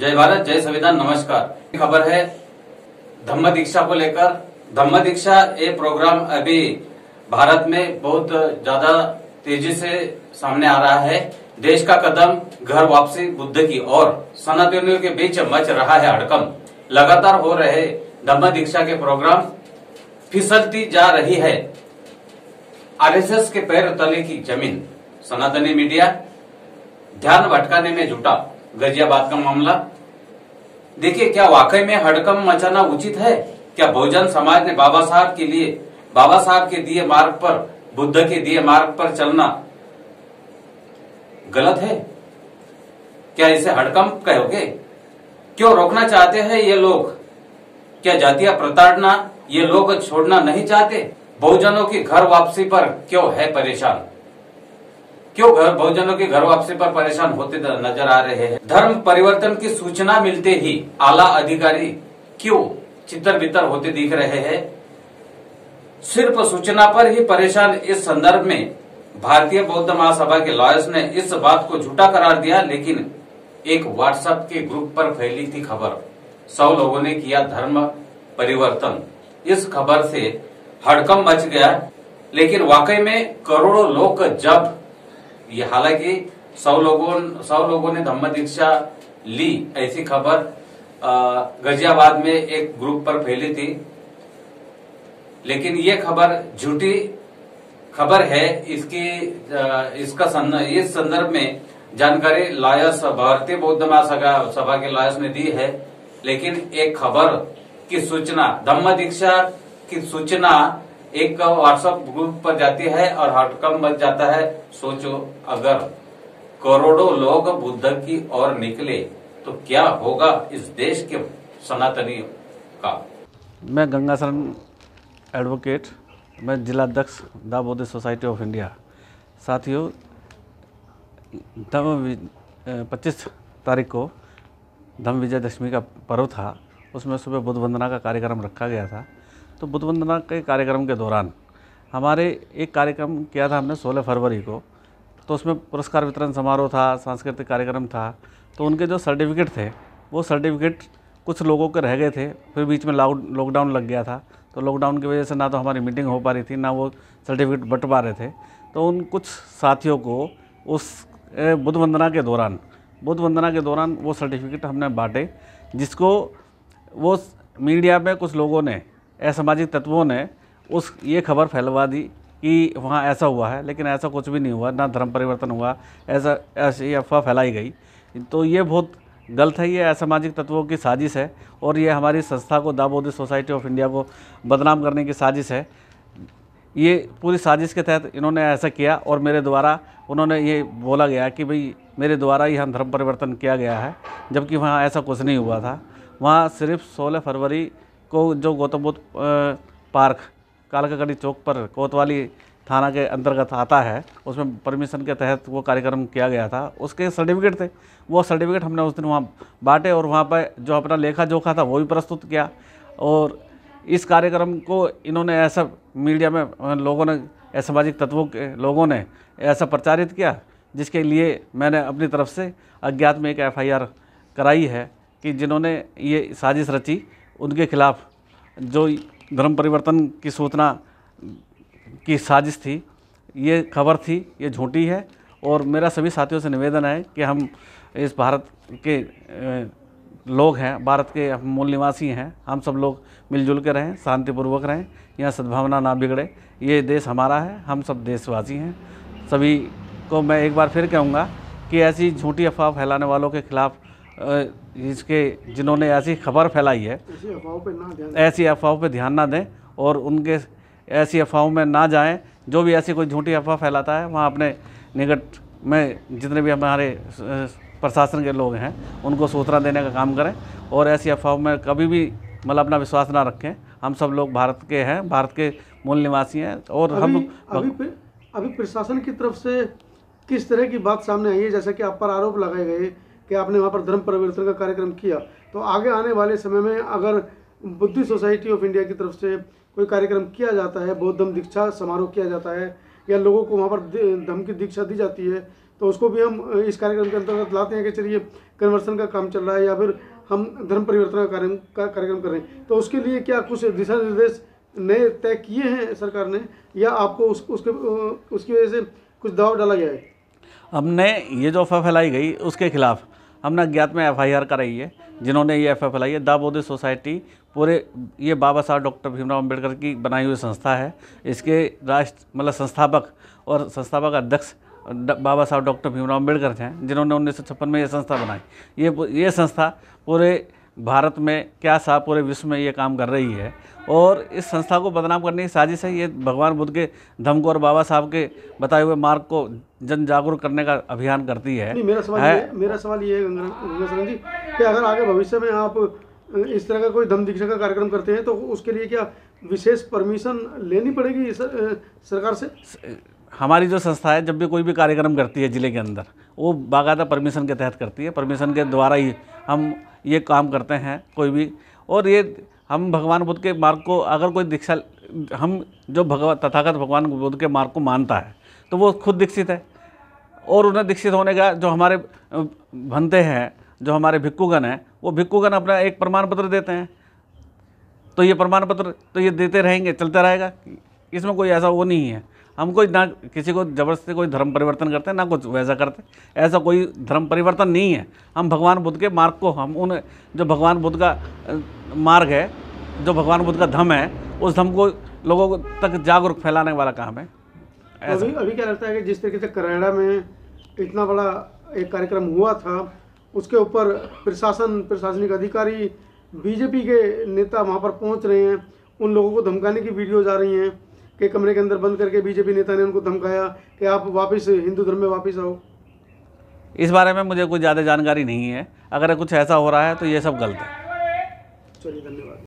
जय भारत, जय संविधान। नमस्कार। खबर है धम्म दीक्षा को लेकर। धम्म दीक्षा ये प्रोग्राम अभी भारत में बहुत ज्यादा तेजी से सामने आ रहा है। देश का कदम घर वापसी बुद्ध की और सनातनियों के बीच मच रहा है हड़कंप। लगातार हो रहे धम्म दीक्षा के प्रोग्राम फिसलती जा रही है आरएसएस के पैर तले की जमीन। सनातनी मीडिया ध्यान भटकाने में जुटा। गाजियाबाद का मामला देखिए, क्या वाकई में हड़कंप मचाना उचित है? क्या बहुजन समाज ने बाबा साहब के दिए मार्ग पर, बुद्ध के दिए मार्ग पर चलना गलत है? क्या इसे हड़कंप कहोगे? क्यों रोकना चाहते हैं ये लोग? क्या जातीय प्रताड़ना ये लोग छोड़ना नहीं चाहते? बहुजनों की घर वापसी पर क्यों है परेशान? क्यों बहुजनों की घर वापसी पर परेशान होते नजर आ रहे हैं? धर्म परिवर्तन की सूचना मिलते ही आला अधिकारी क्यों चित्तर बितर होते दिख रहे हैं? सिर्फ सूचना पर ही परेशान। इस संदर्भ में भारतीय बौद्ध महासभा के लॉयर्स ने इस बात को झूठा करार दिया, लेकिन एक व्हाट्सएप के ग्रुप पर फैली थी खबर, 100 लोगों ने किया धर्म परिवर्तन। इस खबर से हड़कंप मच गया। लेकिन वाकई में करोड़ों लोग जब ये, हालांकि 100 लोगों ने धम्म दीक्षा ली, ऐसी खबर गाजियाबाद में एक ग्रुप पर फैली थी, लेकिन ये खबर झूठी खबर है। इस संदर्भ में जानकारी लॉयर्स, भारतीय बौद्ध महासभा के लॉयर्स ने दी है। लेकिन एक खबर की सूचना, धम्म दीक्षा की सूचना एक व्हाट्सएप ग्रुप पर जाती है और हड़कंप मच जाता है। सोचो, अगर करोड़ों लोग बुद्ध की ओर निकले तो क्या होगा इस देश के सनातनियों का। मैं गंगा शरण एडवोकेट, मैं जिला अध्यक्ष the Buddhist society of India. साथियों, 25 तारीख को धम्म विजयदशमी का पर्व था। उसमें सुबह बुद्ध वंदना का कार्यक्रम रखा गया था। तो बुद्ध वंदना के कार्यक्रम के दौरान हमारे एक कार्यक्रम किया था हमने 16 फरवरी को। तो उसमें पुरस्कार वितरण समारोह था, सांस्कृतिक कार्यक्रम था। तो उनके जो सर्टिफिकेट थे, वो सर्टिफिकेट कुछ लोगों के रह गए थे। फिर बीच में लॉकडाउन लग गया था। तो लॉकडाउन की वजह से ना तो हमारी मीटिंग हो पा रही थी, ना वो सर्टिफिकेट बंट पा रहे थे। तो उन कुछ साथियों को उस बुद्ध वंदना के दौरान वो सर्टिफिकेट हमने बांटे, जिसको वो मीडिया में कुछ लोगों ने, असामाजिक तत्वों ने ये खबर फैलवा दी कि वहाँ ऐसा हुआ है। लेकिन ऐसा कुछ भी नहीं हुआ, ना धर्म परिवर्तन हुआ, ऐसी अफवाह फैलाई गई। तो ये बहुत गलत है। ये असामाजिक तत्वों की साजिश है और ये हमारी संस्था को, the Buddhist society of India को बदनाम करने की साजिश है। ये पूरी साजिश के तहत इन्होंने ऐसा किया और मेरे द्वारा उन्होंने ये बोला गया कि भाई मेरे द्वारा ही यहाँ धर्म परिवर्तन किया गया है, जबकि वहाँ ऐसा कुछ नहीं हुआ था। वहाँ सिर्फ 16 फरवरी को जो गौतम बुद्ध पार्क कालकाकड़ी चौक पर कोतवाली थाना के अंतर्गत आता है, उसमें परमिशन के तहत वो कार्यक्रम किया गया था। उसके सर्टिफिकेट थे, वो सर्टिफिकेट हमने उस दिन वहाँ बांटे और वहाँ पर जो अपना लेखा जोखा था वो भी प्रस्तुत किया। और इस कार्यक्रम को इन्होंने ऐसा मीडिया में लोगों ने, असामाजिक तत्वों के लोगों ने ऐसा प्रचारित किया, जिसके लिए मैंने अपनी तरफ से अज्ञात में एक FIR कराई है कि जिन्होंने ये साजिश रची, उनके खिलाफ जो धर्म परिवर्तन की सूचना की साजिश थी, ये खबर थी, ये झूठी है। और मेरा सभी साथियों से निवेदन है कि हम इस भारत के लोग हैं, भारत के मूल निवासी हैं, हम सब लोग मिलजुल के रहें, शांतिपूर्वक रहें, यहाँ सद्भावना ना बिगड़े। ये देश हमारा है, हम सब देशवासी हैं। सभी को मैं एक बार फिर कहूँगा कि ऐसी झूठी अफवाह फैलाने वालों के खिलाफ, जिन्होंने ऐसी खबर फैलाई है, ऐसी अफवाहों पे ध्यान ना दें और उनके ऐसी अफवाहों में ना जाएं। जो भी ऐसी कोई झूठी अफवाह फैलाता है, वहाँ अपने निकट में जितने भी हमारे प्रशासन के लोग हैं, उनको सूचना देने का काम करें और ऐसी अफवाहों में कभी भी मतलब अपना विश्वास ना रखें। हम सब लोग भारत के हैं, भारत के मूल निवासी हैं। और अभी प्रशासन की तरफ से किस तरह की बात सामने आई है? जैसा कि आप पर आरोप लगाए गए कि आपने वहाँ पर धर्म परिवर्तन का कार्यक्रम किया, तो आगे आने वाले समय में अगर बुद्धिस्ट सोसाइटी ऑफ इंडिया की तरफ से कोई कार्यक्रम किया जाता है, बौद्ध धम्म दीक्षा समारोह किया जाता है, या लोगों को वहाँ पर धम्म की दीक्षा दी जाती है, तो उसको भी हम इस कार्यक्रम के अंतर्गत लाते हैं कि चलिए कन्वर्सन का काम चल रहा है या फिर हम धर्म परिवर्तन का कार्यक्रम कर रहे हैं, तो उसके लिए क्या कुछ दिशा निर्देश नए तय किए हैं सरकार ने, या आपको उसकी वजह से कुछ दबाव डाला गया है? हमने ये जो अफवाह फैलाई गई उसके खिलाफ हमने अज्ञात में FIR कराई है। जिन्होंने ये अफवाह फैलाई है, दाबोदी सोसाइटी पूरे ये बाबा साहब डॉक्टर भीमराव अम्बेडकर की बनाई हुई संस्था है। इसके संस्थापक और संस्थापक अध्यक्ष बाबा साहब डॉक्टर भीमराव अम्बेडकर हैं, जिन्होंने 1956 में ये संस्था बनाई। ये संस्था पूरे भारत में क्या साहब पूरे विश्व में ये काम कर रही है और इस संस्था को बदनाम करने की साजिश है। ये भगवान बुद्ध के धम्म को और बाबा साहब के बताए हुए मार्ग को जन जागरूक करने का अभियान करती है। नहीं, मेरा सवाल ये है गंगाशरण जी कि अगर आगे भविष्य में आप इस तरह का कोई धम्म दीक्षा का कार्यक्रम करते हैं तो उसके लिए क्या विशेष परमिशन लेनी पड़ेगी सरकार से? हमारी जो संस्था है जब भी कोई भी कार्यक्रम करती है जिले के अंदर, वो बाकायदा परमिशन के तहत करती है। परमिशन के द्वारा ही हम ये काम करते हैं कोई भी। और ये हम भगवान बुद्ध के मार्ग को अगर कोई दीक्षा, हम जो तथागत भगवान बुद्ध के मार्ग को मानता है तो वो खुद दीक्षित है, और उन्हें दीक्षित होने का जो हमारे भंते हैं, जो हमारे भिक्षुगण हैं, वो भिक्षुगण अपना एक प्रमाण पत्र देते हैं। तो ये प्रमाण पत्र तो ये देते रहेंगे, चलता रहेगा। इसमें कोई ऐसा वो नहीं है। हम कोई ना किसी को ज़बरदस्ती कोई धर्म परिवर्तन करते हैं, ना कुछ वैसा करते। ऐसा कोई धर्म परिवर्तन नहीं है। हम भगवान बुद्ध के मार्ग को, हम उन जो भगवान बुद्ध का मार्ग है, जो भगवान बुद्ध का धम्म है, उस धम्म को लोगों तक जागरूक फैलाने वाला काम है। अभी क्या लगता है कि जिस तरीके से करेड़ा में इतना बड़ा एक कार्यक्रम हुआ था, उसके ऊपर प्रशासनिक अधिकारी, बीजेपी के नेता वहाँ पर पहुँच रहे हैं, उन लोगों को धमकाने की वीडियो जा रही हैं कि कमरे के अंदर बंद करके बीजेपी नेता ने उनको धमकाया कि आप वापस हिंदू धर्म में वापस आओ। इस बारे में मुझे कोई ज़्यादा जानकारी नहीं है। अगर कुछ ऐसा हो रहा है तो ये सब गलत है। चलिए, धन्यवाद।